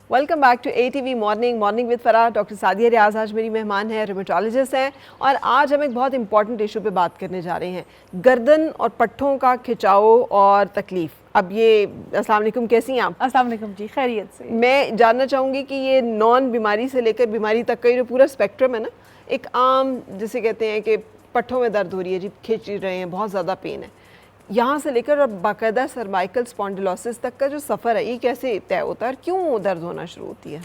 Welcome back to ATV morning with Farah. Doctor Sadia Riaz आज मेरी मेहमान है, रूमेटोलॉजिस्ट हैं और आज हम एक बहुत इंपॉर्टेंट इशू पे बात करने जा रहे हैं, गर्दन और पट्ठों का खिंचाव और तकलीफ। अब ये अस्सलाम वालेकुम, कैसी हैं आप? अस्सलाम वालेकुम जी, खैरियत से। मैं जानना चाहूँगी कि ये नॉन बीमारी से लेकर बीमारी तक का ये जो पूरा स्पेक्ट्रम है ना, एक आम जिसे कहते हैं कि पट्ठों में दर्द हो रही है जी, खींच रहे हैं, बहुत ज़्यादा पेन है, यहाँ से लेकर और बाकायदा सर्वाइकल स्पॉन्डिलोसिस तक का जो सफ़र है, ये कैसे तय होता है और क्यों दर्द होना शुरू होती है?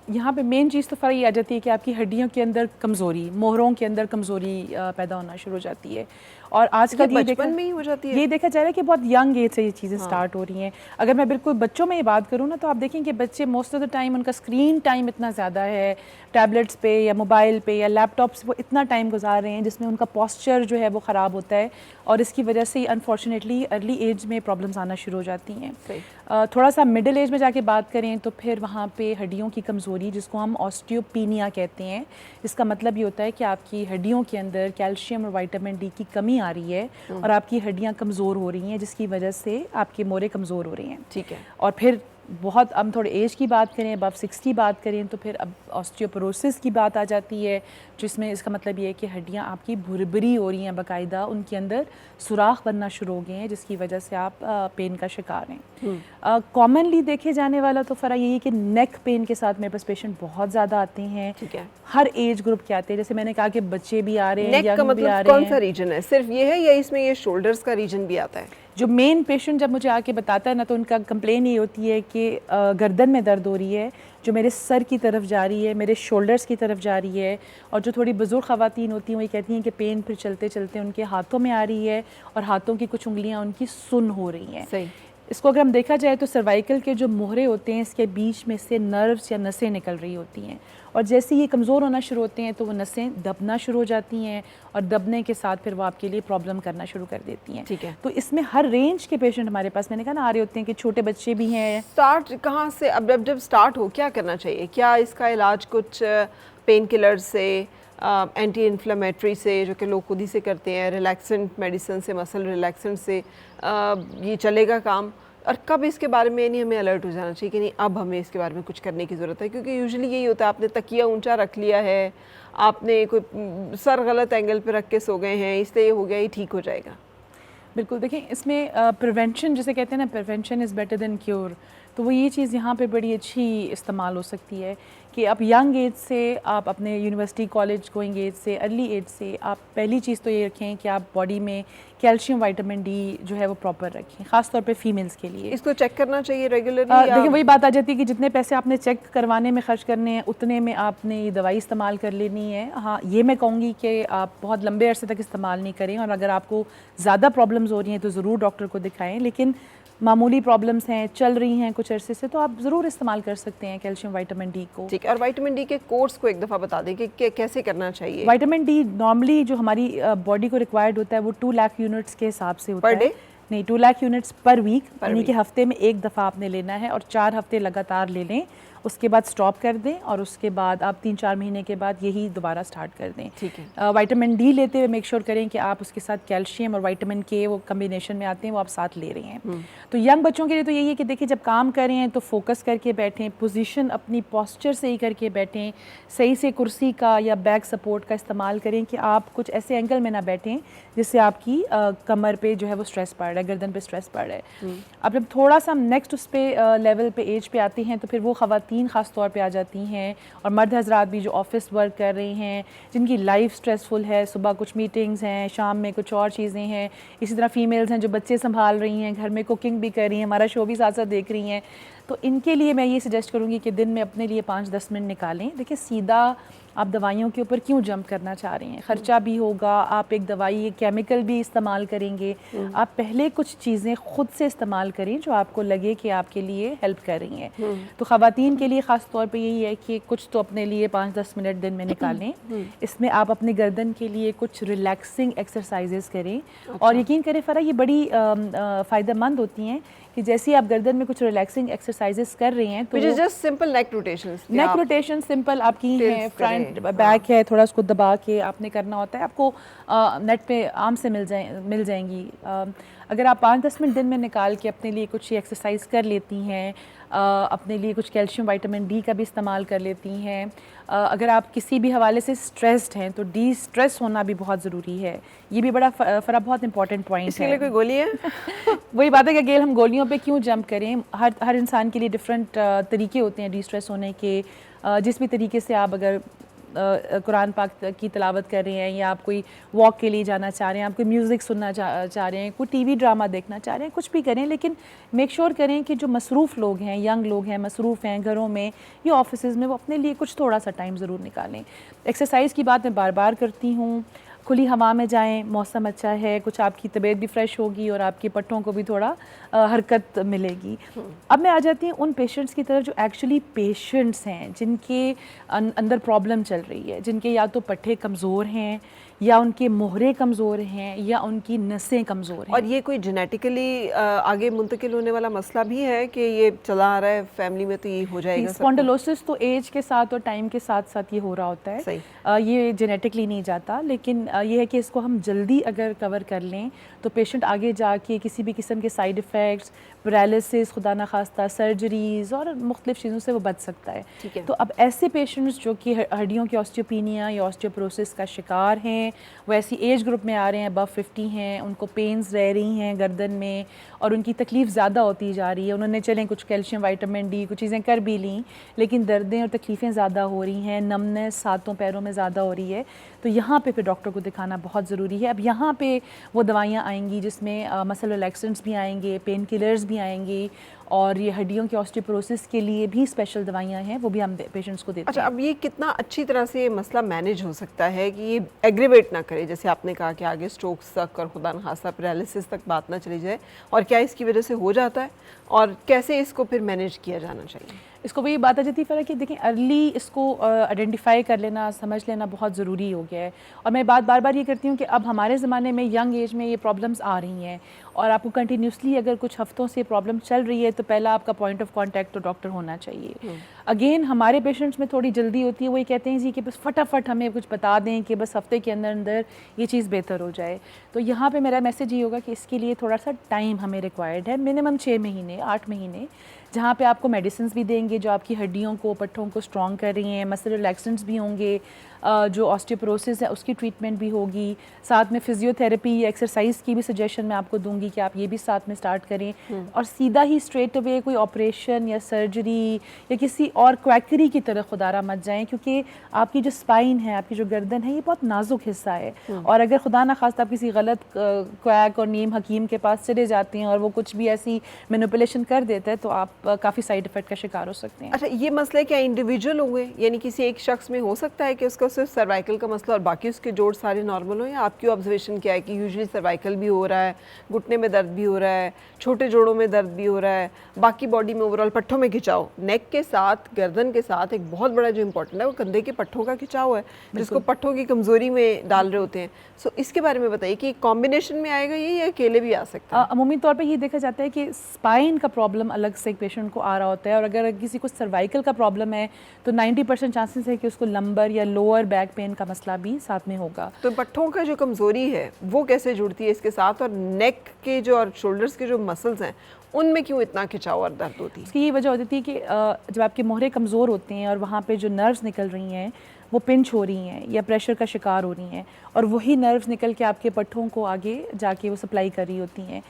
यहाँ पे मेन चीज़ तो फ़र्क ये आ जाती है कि आपकी हड्डियों के अंदर कमज़ोरी, मोहरों के अंदर कमज़ोरी पैदा होना शुरू हो जाती है। और आजकल ये बचपन में ही हो जाती है? ये देखा जा रहा है कि बहुत यंग एज से ये चीज़ें स्टार्ट हो रही हैं। अगर मैं बिल्कुल बच्चों में ये बात करूँ ना, तो आप देखें कि बच्चे मोस्ट ऑफ द टाइम उनका स्क्रीन टाइम इतना ज़्यादा है, टैबलेट्स पे या मोबाइल पे या लैपटॉप्स वो इतना टाइम गुजार रहे हैं जिसमें उनका पॉस्चर जो है वो ख़राब होता है और इसकी वजह से अनफॉर्चुनेटली अर्ली एज में प्रॉब्लम्स आना शुरू हो जाती हैं। थोड़ा सा मिडिल एज में जाके बात करें तो फिर वहाँ पे हड्डियों की कमज़ोरी, जिसको हम ऑस्टियोपीनिया कहते हैं, इसका मतलब ये होता है कि आपकी हड्डियों के अंदर कैल्शियम और विटामिन डी की कमी आ रही है और आपकी हड्डियाँ कमज़ोर हो रही हैं, जिसकी वजह से आपके मोरे कमज़ोर हो रही हैं। ठीक है। और फिर बहुत अब थोड़े एज की बात करें, अब 60 बात करें तो फिर अब ऑस्टियोपोरोसिस की बात आ जाती है, जिसमें इसका मतलब ये है कि हड्डियाँ आपकी भुरभुरी हो रही हैं, बाकायदा उनके अंदर सुराख बनना शुरू हो गए हैं, जिसकी वजह से आप पेन का शिकार हैं। कॉमनली देखे जाने वाला तो फ़र्क यही है कि नेक पेन के साथ मेरे पास पेशेंट बहुत ज़्यादा आते हैं। ठीक है। हर एज ग्रुप के आते हैं, जैसे मैंने कहा कि बच्चे भी आ रहे हैं, नेक का मतलब कौन सा रीजन है? सिर्फ ये है या इसमें ये शोल्डर्स का रीजन भी आता है? जो मेन पेशेंट जब मुझे आके बताता है ना, तो उनका कंप्लेन ये होती है कि गर्दन में दर्द हो रही है, जो मेरे सर की तरफ जा रही है, मेरे शोल्डर्स की तरफ जा रही है, और जो थोड़ी बुजुर्ग ख़वातीन होती हैं वो ये कहती हैं कि पेन फिर चलते चलते उनके हाथों में आ रही है और हाथों की कुछ उंगलियां उनकी सुन्न हो रही हैं। सही। इसको अगर हम देखा जाए तो सर्वाइकल के जो मोहरे होते हैं, इसके बीच में से नर्व्स या नसें निकल रही होती हैं, और जैसे ये कमज़ोर होना शुरू होते हैं तो वो नसें दबना शुरू हो जाती हैं और दबने के साथ फिर वो आपके लिए प्रॉब्लम करना शुरू कर देती हैं। ठीक है। तो इसमें हर रेंज के पेशेंट हमारे पास, मैंने कहा ना, आ रहे होते हैं कि छोटे बच्चे भी हैं। स्टार्ट कहाँ से? अब जब स्टार्ट हो क्या करना चाहिए? क्या इसका इलाज कुछ पेन किलर से, एंटी इन्फ्लेमेटरी से, जो कि लोग खुद ही से करते हैं, रिलैक्सेंट मेडिसिन से, मसल रिलैक्सेंट से ये चलेगा काम? और कब इसके बारे में नहीं हमें अलर्ट हो जाना चाहिए कि नहीं अब हमें इसके बारे में कुछ करने की ज़रूरत है? क्योंकि यूजुअली यही होता है, आपने तकिया ऊंचा रख लिया है, आपने कोई सर गलत एंगल पे रख के सो गए हैं, इसलिए हो गया, ये ठीक हो जाएगा। बिल्कुल, देखें इसमें प्रिवेंशन जिसे कहते हैं ना, prevention is better than cure, तो वो ये चीज़ यहाँ पे बड़ी अच्छी इस्तेमाल हो सकती है कि आप यंग एज से, आप अपने यूनिवर्सिटी कॉलेज गोइंग एज से, अर्ली एज से, आप पहली चीज़ तो ये रखें कि आप बॉडी में कैल्शियम विटामिन डी जो है वो प्रॉपर रखें, ख़ास तौर पे फीमेल्स के लिए। इसको चेक करना चाहिए रेगुलरली? देखिए वही बात आ जाती है कि जितने पैसे आपने चेक करवाने में खर्च करने हैं, उतने में आपने ये दवाई इस्तेमाल कर लेनी है। हाँ, ये मैं कहूँगी कि आप बहुत लंबे अरसे तक इस्तेमाल नहीं करें, और अगर आपको ज़्यादा प्रॉब्लम्स हो रही हैं तो ज़रूर डॉक्टर को दिखाएँ, लेकिन मामूली प्रॉब्लम्स हैं, चल रही हैं कुछ अरसे से, तो आप ज़रूर इस्तेमाल कर सकते हैं कैल्शियम विटामिन डी को। ठीक है। और विटामिन डी के कोर्स को एक दफ़ा बता दें कि कैसे करना चाहिए? विटामिन डी नॉर्मली जो हमारी बॉडी को रिक्वायर्ड होता है वो 2 लाख यूनिट्स के हिसाब से होता है। Per day? नहीं, 2 लाख यूनिट्स पर वीक, यानी कि हफ्ते में एक दफ़ा आपने लेना है और 4 हफ्ते लगातार ले लें, उसके बाद स्टॉप कर दें और उसके बाद आप 3-4 महीने के बाद यही दोबारा स्टार्ट कर दें। ठीक है। विटामिन डी लेते हुए मेक श्योर करें कि आप उसके साथ कैल्शियम और विटामिन के वो कम्बिनेशन में आते हैं, वो आप साथ ले रहे हैं। तो यंग बच्चों के लिए तो यही है कि देखिए जब काम कर रहे हैं तो फोकस करके बैठें, पोजीशन अपनी पॉस्चर सही करके बैठें, सही से कुर्सी का या बैक सपोर्ट का इस्तेमाल करें कि आप कुछ ऐसे एंगल में ना बैठें जिससे आपकी कमर पे जो है वो स्ट्रेस पड़ रहा है, गर्दन पे स्ट्रेस पड़ रहा है। अब जब थोड़ा सा नेक्स्ट उस पे लेवल पे एज पे आती हैं तो फिर वो ख़वातीन ख़ास तौर पे आ जाती हैं, और मर्द हजरात भी जो ऑफिस वर्क कर रहे हैं, जिनकी लाइफ स्ट्रेसफुल है, सुबह कुछ मीटिंग्स हैं, शाम में कुछ और चीज़ें हैं, इसी तरह फीमेल्स हैं जो बच्चे संभाल रही हैं, घर में कुकिंग भी कर रही हैं, हमारा शो भी साथ साथ देख रही हैं, तो इनके लिए मैं ये सजेस्ट करूँगी कि दिन में अपने लिए 5-10 मिनट निकालें। देखिए सीधा आप दवाइयों के ऊपर क्यों जंप करना चाह रहे हैं, ख़र्चा भी होगा, आप एक दवाई केमिकल भी इस्तेमाल करेंगे, आप पहले कुछ चीज़ें खुद से इस्तेमाल करें जो आपको लगे कि आपके लिए हेल्प कर रही हैं। तो ख़वातीन के लिए ख़ास तौर पे यही है कि कुछ तो अपने लिए 5-10 मिनट दिन में निकालें। इसमें आप अपने गर्दन के लिए कुछ रिलैक्सिंग एक्सरसाइजेस करें। और यकीन करें फ़रा, ये बड़ी फ़ायदेमंद होती हैं कि जैसे आप गर्दन में कुछ रिलैक्सिंग एक्सरसाइजेस कर रहे हैं तो जस्ट सिंपल नेक रोटेशंस, नेक रोटेशन सिंपल आपकी हैं, फ्रंट बैक है, थोड़ा उसको दबा के आपने करना होता है, आपको नेट पे आम से मिल जाएंगी। अगर आप 5-10 मिनट दिन में निकाल के अपने लिए कुछ एक्सरसाइज कर लेती हैं, अपने लिए कुछ कैल्शियम विटामिन डी का भी इस्तेमाल कर लेती हैं, अगर आप किसी भी हवाले से स्ट्रेस्ड हैं तो डी स्ट्रेस होना भी बहुत ज़रूरी है। ये भी बड़ा फरा बहुत इंपॉर्टेंट पॉइंट है। इसके लिए कोई गोली है? वही बात है कि अगेन हम गोलियों पे क्यों जंप करें, हर इंसान के लिए डिफरेंट तरीके होते हैं डी स्ट्रेस होने के। जिस भी तरीके से आप अगर कुरान पाक की तिलावत कर रहे हैं, या आप कोई वॉक के लिए जाना चाह रहे हैं, आप कोई म्यूज़िक सुनना चाह रहे हैं, कोई टीवी ड्रामा देखना चाह रहे हैं, कुछ भी करें, लेकिन मेक श्योर करें कि जो मसरूफ़ लोग हैं, यंग लोग हैं, मसरूफ़ हैं घरों में या ऑफिसेज़ में, वो अपने लिए कुछ थोड़ा सा टाइम ज़रूर निकालें। एक्सरसाइज की बात मैं बार बार करती हूँ, खुली हवा में जाएं, मौसम अच्छा है, कुछ आपकी तबीयत भी फ्रेश होगी और आपके पट्टों को भी थोड़ा हरकत मिलेगी। अब मैं आ जाती हूँ उन पेशेंट्स की तरफ जो एक्चुअली पेशेंट्स हैं, जिनके अंदर प्रॉब्लम चल रही है, जिनके या तो पट्टे कमज़ोर हैं, या उनके मोहरे कमज़ोर हैं, या उनकी नसें कमज़ोर हैं। और ये कोई जेनेटिकली आगे मुंतकिल होने वाला मसला भी है कि ये चला आ रहा है फैमिली में तो ये हो जाएगा? स्पॉन्डिलोसिस तो एज के साथ और टाइम के साथ साथ ये हो रहा होता है। सही। ये जेनेटिकली नहीं जाता, लेकिन ये है कि इसको हम जल्दी अगर कवर कर लें तो पेशेंट आगे जाके किसी भी किस्म के साइड इफ़ेक्ट्स, पैरालिसिस, खुदा न खास्ता सर्जरीज़ और मुख्तलिफ़ चीज़ों से वो बच सकता है। ठीक है। तो अब ऐसे पेशेंट्स जो कि हड्डियों की ऑस्टियोपीनिया या ऑस्टियोपोरोसिस का शिकार हैं, वो ऐसी एज ग्रुप में आ रहे हैं, अबव 50 हैं, उनको पेन्स रह रही हैं गर्दन में और उनकी तकलीफ़ ज़्यादा होती जा रही है, उन्होंने चलें कुछ कैल्शियम विटामिन डी कुछ चीज़ें कर भी लीं, लेकिन दर्दें और तकलीफ़ें ज़्यादा हो रही हैं, नमनेस हाथों पैरों में ज़्यादा हो रही है, तो यहाँ पे फिर डॉक्टर को दिखाना बहुत ज़रूरी है। अब यहाँ पे वो दवाइयाँ आएंगी जिसमें मसल रिलैक्सेंट्स भी आएंगे, पेन किलर्स भी आएंगी, और ये हड्डियों की ऑस्टियोपोरोसिस के लिए भी स्पेशल दवाइयाँ हैं, वो भी हम पेशेंट्स को देते हैं। अच्छा, अब ये कितना अच्छी तरह से ये मसला मैनेज हो सकता है कि ये एग्रीवेट ना करे, जैसे आपने कहा कि आगे स्ट्रोक्स तक और खुदा न खास्ता पैरालिसिस तक बात ना चली जाए, और क्या इसकी वजह से हो जाता है और कैसे इसको फिर मैनेज किया जाना चाहिए? इसको वही बात आ जाती है फ़र्क कि देखें, अर्ली इसको आइडेंटिफाई कर लेना, समझ लेना बहुत ज़रूरी हो गया है। और मैं बात बार बार ये करती हूँ कि अब हमारे ज़माने में यंग एज में ये प्रॉब्लम्स आ रही हैं, और आपको कंटिन्यूसली अगर कुछ हफ्तों से प्रॉब्लम चल रही है तो पहला आपका पॉइंट ऑफ कांटेक्ट तो डॉक्टर होना चाहिए। अगेन हमारे पेशेंट्स में थोड़ी जल्दी होती है, वो ये कहते हैं जी कि बस फटाफट हमें कुछ बता दें कि बस हफ्ते के अंदर अंदर ये चीज़ बेहतर हो जाए। तो यहाँ पे मेरा मैसेज ये होगा कि इसके लिए थोड़ा सा टाइम हमें रिक्वायर्ड है, मिनिमम 6 महीने 8 महीने, जहाँ पे आपको मेडिसिन भी देंगे जो आपकी हड्डियों को पट्टों को स्ट्रॉन्ग कर रही हैं, मसल रिलैक्सेंट्स भी होंगे, जो ऑस्टियोपोरोसिस है उसकी ट्रीटमेंट भी होगी, साथ में फिजियोथेरेपी या एक्सरसाइज की भी सजेशन मैं आपको दूंगी कि आप ये भी साथ में स्टार्ट करें, और सीधा ही स्ट्रेट अवे कोई ऑपरेशन या सर्जरी या किसी और क्वैकरी की तरह खुदारा मत जाएं, क्योंकि आपकी जो स्पाइन है, आपकी जो गर्दन है, ये बहुत नाजुक हिस्सा है, और अगर खुदा ना खास्ता आप किसी गलत क्वैक और नीम हकीम के पास चले जाते हैं और वो कुछ भी ऐसी मैनिपुलेशन कर देता है तो आप काफ़ी साइड इफेक्ट का शिकार हो सकते हैं। अच्छा, ये मसले क्या इंडिविजुअल होंगे, यानी किसी एक शख्स में हो सकता है कि उसका सिर्फ सर्वाइकल का मसला और बाकी उसके जोड़ सारे नॉर्मल हो, या आपकी ऑब्जर्वेशन क्या है कि यूजुअली सर्वाइकल भी हो रहा है, घुटने में दर्द भी हो रहा है, छोटे जोड़ों में दर्द भी हो रहा है, बाकी बॉडी में ओवरऑल पट्टों में खिंचाव, नेक के साथ गर्दन के साथ एक बहुत बड़ा जो इंपॉर्टेंट है वो कंधे के पट्टों का खिंचाव है, जिसको पट्टों की कमजोरी में डाल रहे होते हैं। सो इसके बारे में बताइए कि कॉम्बिनेशन में आएगा ये या अकेले भी आ सकता है? अमूमी तौर पे ये देखा जाता है कि स्पाइन का प्रॉब्लम अलग से एक पेशेंट को आ रहा होता है, और अगर किसी को सर्वाइकल का प्रॉब्लम है तो 90% चांसेस है कि उसको लंबर या लोअर बैक पेन का मसला भी साथ में होगा। तो पट्टों का जो कमजोरी है वो कैसे जुड़ती है इसके साथ, और नेक के जो और शोल्डर्स के जो मसल्स हैं उनमें क्यों इतना खिंचाव और दर्द होती है? इसकी ये वजह होती थी कि जब आपके मोहरे कमज़ोर होते हैं और वहाँ पे जो नर्व्स निकल रही हैं वो पिंच हो रही हैं या प्रेशर का शिकार हो रही हैं, और वही नर्व्स निकल के आपके पट्टों को आगे जाके वो सप्लाई कर रही होती हैं।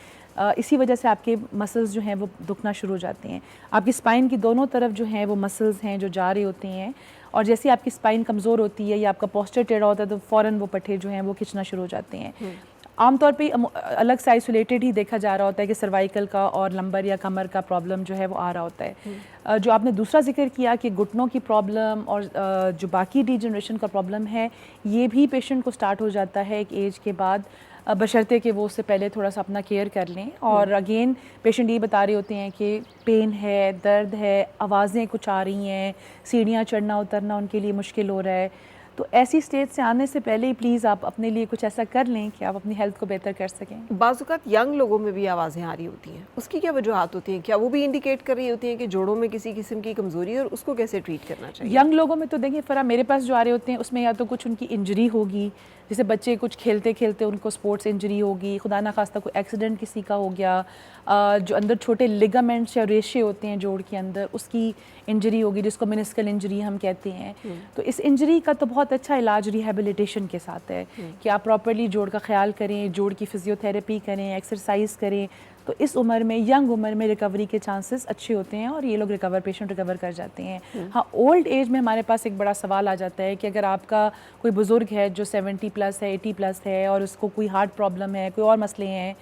इसी वजह से आपके मसल्स जो हैं वो दुखना शुरू हो जाते हैं। आपकी स्पाइन की दोनों तरफ जो हैं वो मसल्स हैं जो जा रहे होते हैं, और जैसे आपकी स्पाइन कमज़ोर होती है या आपका पोस्चर टेढ़ा होता है तो फ़ौरन वो पट्टे जो हैं वो खिंचना शुरू हो जाते हैं। आमतौर पे अलग से आइसोलेटेड ही देखा जा रहा होता है कि सर्वाइकल का और लंबर या कमर का प्रॉब्लम जो है वो आ रहा होता है। जो आपने दूसरा जिक्र किया कि घुटनों की प्रॉब्लम और जो बाकी डिजनरेशन का प्रॉब्लम है, ये भी पेशेंट को स्टार्ट हो जाता है एक एज के बाद, बशर्ते कि वो उससे पहले थोड़ा सा अपना केयर कर लें। और अगेन पेशेंट ये बता रहे होते हैं कि पेन है, दर्द है, आवाज़ें कुछ आ रही हैं, सीढ़ियाँ चढ़ना उतरना उनके लिए मुश्किल हो रहा है। तो ऐसी स्टेज से आने से पहले ही प्लीज़ आप अपने लिए कुछ ऐसा कर लें कि आप अपनी हेल्थ को बेहतर कर सकें। बाज़-औक़ात यंग लोगों में भी आवाज़ें आ रही होती हैं, उसकी क्या वजूहात होती हैं? क्या वो भी इंडिकेट कर रही होती हैं कि जोड़ों में किसी किस्म की कमज़ोरी है, और उसको कैसे ट्रीट करना चाहिए? यंग लोगों में तो देखिए फ़रा मेरे पास जो आ रहे होते हैं उसमें या तो कुछ उनकी इंजरी होगी, जैसे बच्चे कुछ खेलते खेलते उनको स्पोर्ट्स इंजरी होगी, खुदा ना खास्ता कोई एक्सीडेंट किसी का हो गया, जो अंदर छोटे लिगामेंट्स या रेशे होते हैं जोड़ के अंदर, उसकी इंजरी होगी जिसको मेनिस्कल इंजरी हम कहते हैं। तो इस इंजरी का तो बहुत अच्छा इलाज रिहैबिलिटेशन के साथ है कि आप प्रॉपर्ली जोड़ का ख्याल करें, जोड़ की फिजियोथेरेपी करें, एक्सरसाइज करें, तो इस उम्र में, यंग उम्र में रिकवरी के चांसेस अच्छे होते हैं और ये लोग पेशेंट रिकवर कर जाते हैं। हाँ, ओल्ड एज में हमारे पास एक बड़ा सवाल आ जाता है कि अगर आपका कोई बुज़ुर्ग है जो 70 प्लस है, 80 प्लस है और उसको कोई हार्ट प्रॉब्लम है, कोई और मसले हैं,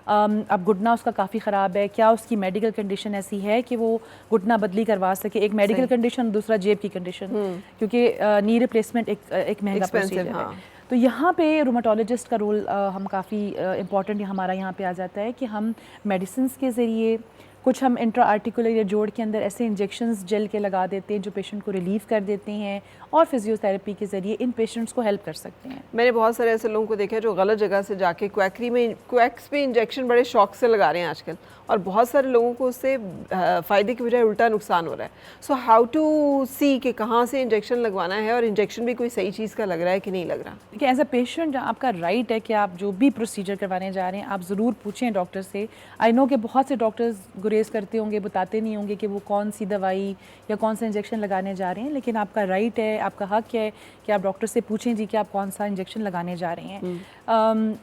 अब घुटना उसका काफ़ी ख़राब है, क्या उसकी मेडिकल कंडीशन ऐसी है कि वो घुटना बदली करवा सके? एक मेडिकल कंडीशन, दूसरा जेब की कंडीशन, क्योंकि नी रिप्लेसमेंट एक महंगा प्रोसीजर है। तो यहाँ पे रूमेटोलॉजिस्ट का रोल हम काफ़ी इम्पॉर्टेंट हमारा यहाँ पे आ जाता है कि हम मेडिसिन्स के ज़रिए, कुछ हम इंट्रा आर्टिकुलर या जोड़ के अंदर ऐसे इंजेक्शंस जेल के लगा देते हैं जो पेशेंट को रिलीव कर देते हैं और फिजियोथेरेपी के ज़रिए इन पेशेंट्स को हेल्प कर सकते हैं। मैंने बहुत सारे ऐसे लोगों को देखा है जो गलत जगह से जाके क्वैक्स पे इंजेक्शन बड़े शौक से लगा रहे हैं आजकल, और बहुत सारे लोगों को उससे फ़ायदे की बजाय उल्टा नुकसान हो रहा है। सो हाउ टू सी कि कहाँ से इंजेक्शन लगवाना है और इंजेक्शन भी कोई सही चीज़ का लग रहा है कि नहीं लग रहा। देखिए, एज अ पेशेंट आपका राइट है कि आप जो भी प्रोसीजर करवाने जा रहे हैं आप ज़रूर पूछें डॉक्टर से। आई नो कि बहुत से डॉक्टर्स गुरेज करते होंगे, बताते नहीं होंगे कि वो कौन सी दवाई या कौन सा इंजेक्शन लगाने जा रहे हैं, लेकिन आपका राइट है, आपका हक है कि आप डॉक्टर से पूछें जी कि आप कौन सा इंजेक्शन लगाने जा रहे हैं।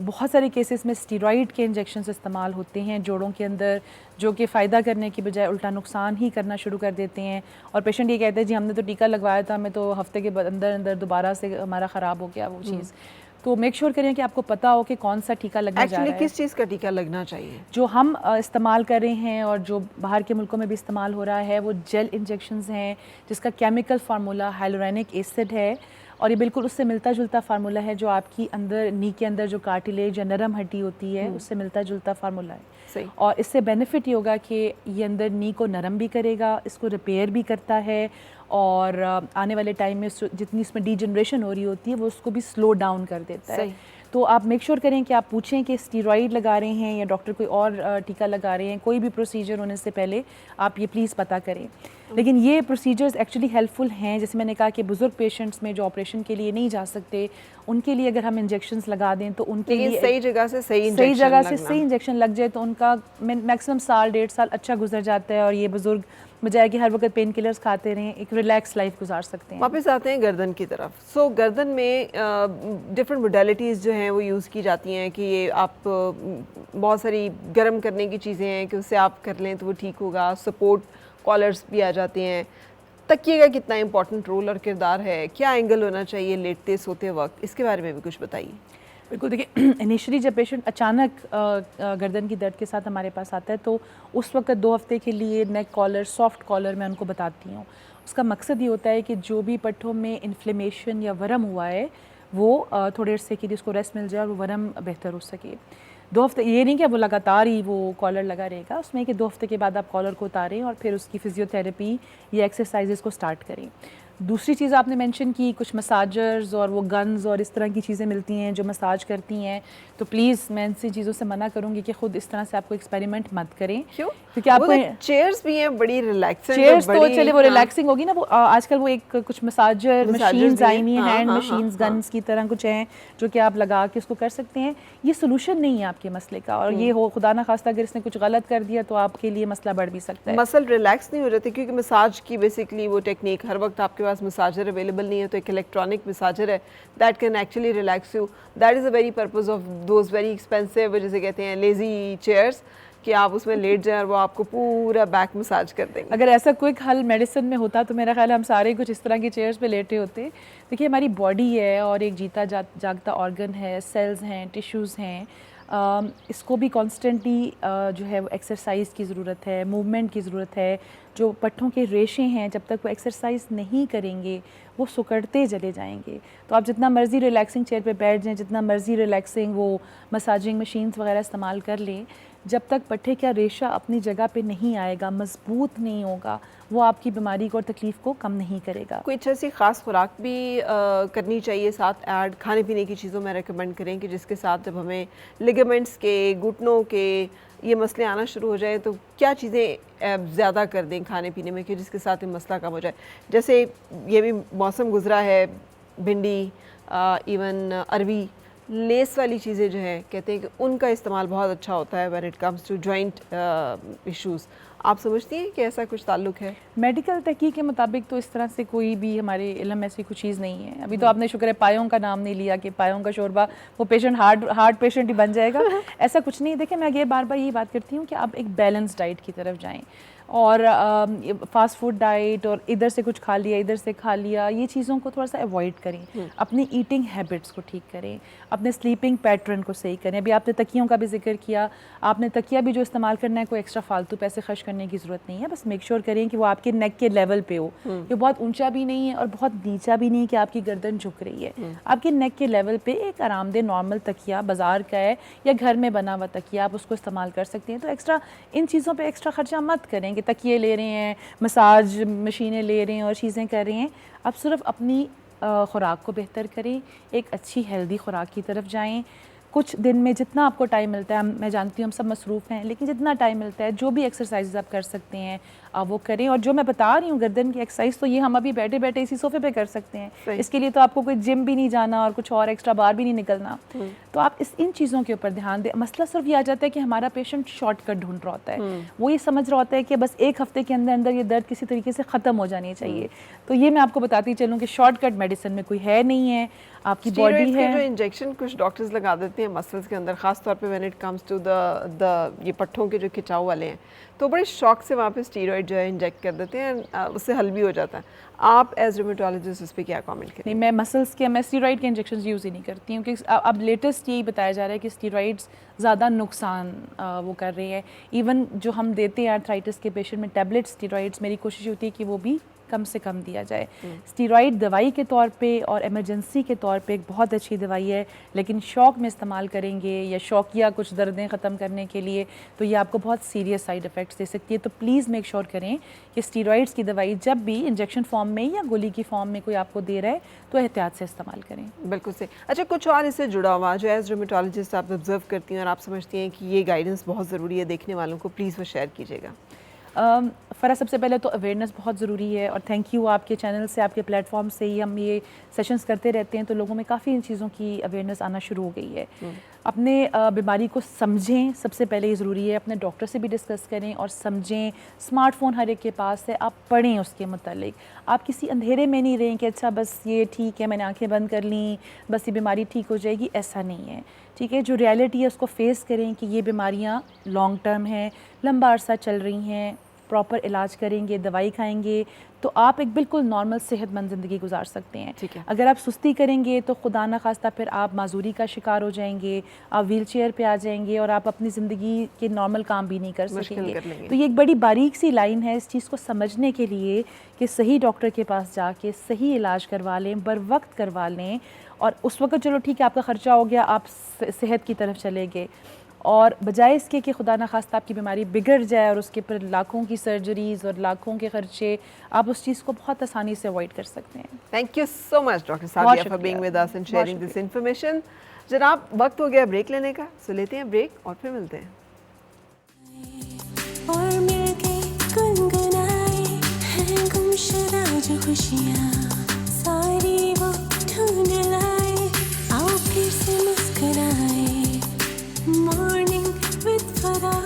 बहुत सारे केसेस में स्टीरॉइड के इंजेक्शन इस्तेमाल होते हैं जोड़ों के अंदर, जो कि फ़ायदा करने की बजाय उल्टा नुकसान ही करना शुरू कर देते हैं, और पेशेंट ये कहते हैं जी हमने तो टीका लगवाया था, हमें तो हफ्ते के अंदर अंदर दोबारा से हमारा ख़राब हो गया वो चीज़। तो मेक श्योर करें कि आपको पता हो कि कौन सा टीका लगना जा रहा है, किस चीज़ का टीका लगना चाहिए। जो हम इस्तेमाल कर रहे हैं और जो बाहर के मुल्कों में भी इस्तेमाल हो रहा है वो जेल इंजेक्शंस हैं जिसका केमिकल फार्मूला हाइलोरेनिक एसिड है, और ये बिल्कुल उससे मिलता जुलता फार्मूला है जो आपकी अंदर नी के अंदर जो कार्टिलेज या नरम हड्डी होती है उससे मिलता जुलता फार्मूला है। सही। और इससे बेनिफिट ये होगा कि ये अंदर नी को नरम भी करेगा, इसको रिपेयर भी करता है, और आने वाले टाइम में जितनी इसमें डीजनरेशन हो रही होती है वो उसको भी स्लो डाउन कर देता है। तो आप मेक श्योर करें कि आप पूछें कि स्टीरॉइड लगा रहे हैं या डॉक्टर कोई और टीका लगा रहे हैं, कोई भी प्रोसीजर होने से पहले आप ये प्लीज़ पता करें। लेकिन ये प्रोसीजर्स एक्चुअली हेल्पफुल हैं, जैसे मैंने कहा कि बुजुर्ग पेशेंट्स में जो ऑपरेशन के लिए नहीं जा सकते उनके लिए अगर हम इंजेक्शंस लगा दें तो उनके लिए सही जगह से सही इंजेक्शन लग जाए तो उनका मैक्सिमम साल 1.5 साल अच्छा गुजर जाता है, और ये बुजुर्ग बजाय कि हर वक्त पेन किलर्स खाते रहें एक रिलैक्स लाइफ गुजार सकते हैं। वापस आते हैं गर्दन की तरफ। सो गर्दन में डिफरेंट मोडेलिटीज़ जो हैं वो यूज़ की जाती हैं कि ये आप बहुत सारी गर्म करने की चीज़ें हैं कि उससे आप कर लें तो वो ठीक होगा, सपोर्ट कॉलर्स भी आ जाते हैं। तकिए का कितना इंपॉर्टेंट रोल और किरदार है, क्या एंगल होना चाहिए लेटते सोते वक्त, इसके बारे में भी कुछ बताइए। बिल्कुल, देखिए इनिशियली जब पेशेंट अचानक गर्दन की दर्द के साथ हमारे पास आता है तो उस वक्त 2 हफ्ते के लिए नेक कॉलर, सॉफ्ट कॉलर मैं उनको बताती हूँ। उसका मकसद ये होता है कि जो भी पट्टों में इन्फ्लेमेशन या वरम हुआ है वो थोड़े अरसे के लिए उसको रेस्ट मिल जाए और वो वरम बेहतर हो सके। 2 हफ्ते, ये नहीं कि वो लगातार ही वो कॉलर लगा रहेगा, उसमें कि 2 हफ्ते के बाद आप कॉलर को उतारें और फिर उसकी फिजियोथेरेपी या एक्सरसाइजेस को स्टार्ट करें। दूसरी चीज़ आपने मेंशन की, कुछ मसाजर्स और वो गन्स और इस तरह की चीज़ें मिलती हैं जो मसाज करती हैं, तो प्लीज़ मैं इन चीज़ों से मना करूँगी कि ख़ुद इस तरह से आपको एक्सपेरिमेंट मत करें। क्यों? क्योंकि आपको चेयर्स भी हैं बड़ी रिलैक्सिंग, चेयर्स तो चले वो रिलैक्सिंग होगी ना, वो आजकल वो एक कुछ मसाजर मशीन्स आई हुई हैं, हैंड मशीन्स गन्स की तरह कुछ हैं जो कि आप लगा के उसको कर सकते हैं। ये सोल्यूशन नहीं है आपके मसले का, और ये हो खुदा ना खास्ता अगर इसने कुछ गलत कर दिया तो आपके लिए मसला बढ़ भी सकता है। मसल रिलैक्स नहीं हो जाते क्योंकि मसाज की बेसिकली वो टेक्निक, हर वक्त आपके पास मसाजर अवेलेबल नहीं है, तो एक इलेक्ट्रॉनिक मसाजर है that can actually relax you. That is a very purpose of those very expensive, जिसे कहते हैं लेजी चेयर्स, कि आप उसमें लेट जाएं और वो आपको पूरा बैक मसाज कर देंगे। अगर ऐसा क्विक हल मेडिसिन में होता तो मेरा ख्याल है हम सारे कुछ इस तरह की चेयर्स पे लेटे होते। देखिए, हमारी बॉडी है और एक जीता जागता ऑर्गन है, सेल्स हैं, टिश्यूज़ हैं, इसको भी कॉन्स्टेंटली जो है वो एक्सरसाइज की ज़रूरत है, मूवमेंट की ज़रूरत है। जो पट्टों के रेशे हैं जब तक वो एक्सरसाइज नहीं करेंगे वो सुकड़ते चले जाएंगे। तो आप जितना मर्ज़ी रिलैक्सिंग चेयर पे बैठ जाएं, जितना मर्ज़ी रिलैक्सिंग वो मसाजिंग मशीन्स वगैरह इस्तेमाल कर लें, जब तक पट्टे का रेशा अपनी जगह पे नहीं आएगा, मजबूत नहीं होगा, वो आपकी बीमारी को और तकलीफ़ को कम नहीं करेगा। कोई अच्छा सी ख़ास खुराक भी करनी चाहिए साथ ऐड, खाने पीने की चीज़ों में रेकमेंड करें कि जिसके साथ जब हमें लिगामेंट्स के, घुटनों के ये मसले आना शुरू हो जाए तो क्या चीज़ें ज़्यादा कर दें खाने पीने में कि जिसके साथ ये मसला कम हो जाए। जैसे ये भी मौसम गुजरा है, भिंडी, इवन अरबी लेस वाली चीज़ें जो है कहते हैं कि उनका इस्तेमाल बहुत अच्छा होता है when it comes to joint issues. आप समझती हैं कि ऐसा कुछ ताल्लुक है? मेडिकल तहकीक के मुताबिक तो इस तरह से कोई भी हमारे इल्म में ऐसी कोई चीज़ नहीं है। अभी तो आपने शुक्र है पायों का नाम नहीं लिया कि पायों का शोरबा वो पेशेंट हार्ट पेशेंट ही बन जाएगा। ऐसा कुछ नहीं। देखिए मैं ये बार बार यही बात करती हूँ कि आप एक बैलेंस डाइट की तरफ जाएं और फास्ट फूड डाइट और इधर से कुछ खा लिया इधर से खा लिया, ये चीज़ों को थोड़ा सा अवॉइड करें। अपनी ईटिंग हैबिट्स को ठीक करें, अपने स्लीपिंग पैटर्न को सही करें। अभी आपने तकियों का भी जिक्र किया, आपने तकिया भी जो इस्तेमाल करना है कोई एक्स्ट्रा फालतू पैसे खर्च करने की ज़रूरत नहीं है। बस मेक श्योर करें कि वो आपके नेक के लेवल पे हो, ये बहुत ऊंचा भी नहीं है और बहुत नीचा भी नहीं कि आपकी गर्दन झुक रही है। आपके नेक के लेवल पे एक आरामदेह नॉर्मल तकिया बाजार का है या घर में बना हुआ तकिया आप उसको इस्तेमाल कर सकते हैं। तो एक्स्ट्रा इन चीज़ों पे एक्स्ट्रा खर्चा मत करें कि तकिए ले रहे हैं, मसाज मशीनें ले रहे हैं और चीज़ें कर रहे हैं। आप सिर्फ अपनी खुराक को बेहतर करें, एक अच्छी हेल्दी खुराक की तरफ जाएं। कुछ दिन में जितना आपको टाइम मिलता है, मैं जानती हूँ हम सब मसरूफ़ हैं, लेकिन जितना टाइम मिलता है जो भी एक्सरसाइज आप कर सकते हैं आप वो करें। और जो मैं बता रही हूँ गर्दन की एक्सरसाइज, तो ये हम अभी बैठे बैठे इसी सोफे पे कर सकते हैं। इसके लिए तो आपको कोई जिम भी नहीं जाना और कुछ और एक्स्ट्रा बार भी नहीं निकलना। तो आप इन चीज़ों के ऊपर ध्यान दें। मसला सिर्फ ये आ जाता है कि हमारा पेशेंट शॉर्टकट ढूंढ रहा होता है, वो ये समझ रहा होता है कि बस एक हफ्ते के अंदर अंदर ये दर्द किसी तरीके से ख़त्म हो जानी चाहिए। तो ये मैं आपको बताती चलूँ कि शॉर्टकट मेडिसिन में कोई है नहीं है। आपकी बॉडी है जो इंजेक्शन कुछ डॉक्टर्स लगा देते हैं मसल्स के अंदर, खास तौर पे when it comes to the ये पट्ठों के जो खिंचाव वाले हैं, तो बड़े शौक से वहाँ पे स्टीरॉइड जो है इंजेक्ट कर देते हैं, उससे हल भी हो जाता है। आप एज रूमेटोलॉजिस्ट उस पर क्या कमेंट करें? नहीं, मैं मसल्स के मैं स्टीरॉइड के इंजेक्शन यूज़ ही नहीं करती हूँ क्योंकि अब लेटेस्ट यही बताया जा रहा है कि स्टीरॉइड्स ज़्यादा नुकसान वो कर रही है। इवन जो हम देते हैं आर्थराइटिस के पेशेंट में टैबलेट स्टीरॉइड्स, मेरी कोशिश होती है कि वो भी कम से कम दिया जाए। स्टीरॉइड दवाई के तौर पे और इमरजेंसी के तौर पे एक बहुत अच्छी दवाई है, लेकिन शौक में इस्तेमाल करेंगे या शौकिया कुछ दर्दें ख़त्म करने के लिए तो ये आपको बहुत सीरियस साइड इफ़ेक्ट्स दे सकती है। तो प्लीज़ मेक श्योर करें कि स्टीरॉइड्स की दवाई जब भी इंजेक्शन फॉर्म में या गोली की फॉर्म में कोई आपको दे रहा है तो एहतियात से इस्तेमाल करें। बिल्कुल सही। अच्छा, कुछ और इससे जुड़ा हुआ जो एज रूमेटोलॉजिस्ट आप ऑब्जर्व करती हैं और आप समझती हैं कि ये गाइडेंस बहुत ज़रूरी है देखने वालों को, प्लीज़ वो शेयर कीजिएगा। फ़रा, सबसे पहले तो अवेयरनेस बहुत ज़रूरी है और थैंक यू आपके चैनल से, आपके प्लेटफॉर्म से ही हम ये सेशंस करते रहते हैं तो लोगों में काफ़ी इन चीज़ों की अवेयरनेस आना शुरू हो गई है। अपने बीमारी को समझें, सबसे पहले ये ज़रूरी है। अपने डॉक्टर से भी डिस्कस करें और समझें। स्मार्टफ़ोन हर एक के पास है, आप पढ़ें उसके मुतालिक। आप किसी अंधेरे में नहीं रहें कि अच्छा बस ये ठीक है, मैंने आंखें बंद कर लीं, बस ये बीमारी ठीक हो जाएगी, ऐसा नहीं है। ठीक है, जो रियलिटी है उसको फेस करें कि ये बीमारियाँ लॉन्ग टर्म हैं, लंबा अरसा चल रही हैं। प्रॉपर इलाज करेंगे, दवाई खाएंगे तो आप एक बिल्कुल नॉर्मल सेहतमंद ज़िंदगी गुजार सकते हैं। ठीक है। अगर आप सुस्ती करेंगे तो खुदा न खास्ता फिर आप माजूरी का शिकार हो जाएंगे, आप व्हील चेयर पे आ जाएंगे और आप अपनी ज़िंदगी के नॉर्मल काम भी नहीं कर सकेंगे। तो ये एक बड़ी बारीक सी लाइन है इस चीज़ को समझने के लिए कि सही डॉक्टर के पास जाके सही इलाज करवा लें, बर वक्त करवा लें। और उस वक्त चलो ठीक है आपका ख़र्चा हो गया, आप सेहत की तरफ चले गए, और बजाय इसके कि खुदा न खास्ता आपकी बीमारी बिगड़ जाए और उसके पर लाखों की सर्जरीज़ और लाखों के खर्चे, आप उस चीज़ को बहुत आसानी से अवॉइड कर सकते हैं। Thank you so much doctor Sadia for being with us and sharing this information. जनाब, वक्त हो गया ब्रेक लेने का, सो लेते हैं ब्रेक और फिर मिलते हैं। और मिलके गुनगुनाए हैं गुमशुदा जो खुशियाँ, सारी वो ढूंढ लाए, आओ फिर से मुस्कुराए। मॉर्निंग विद फरा।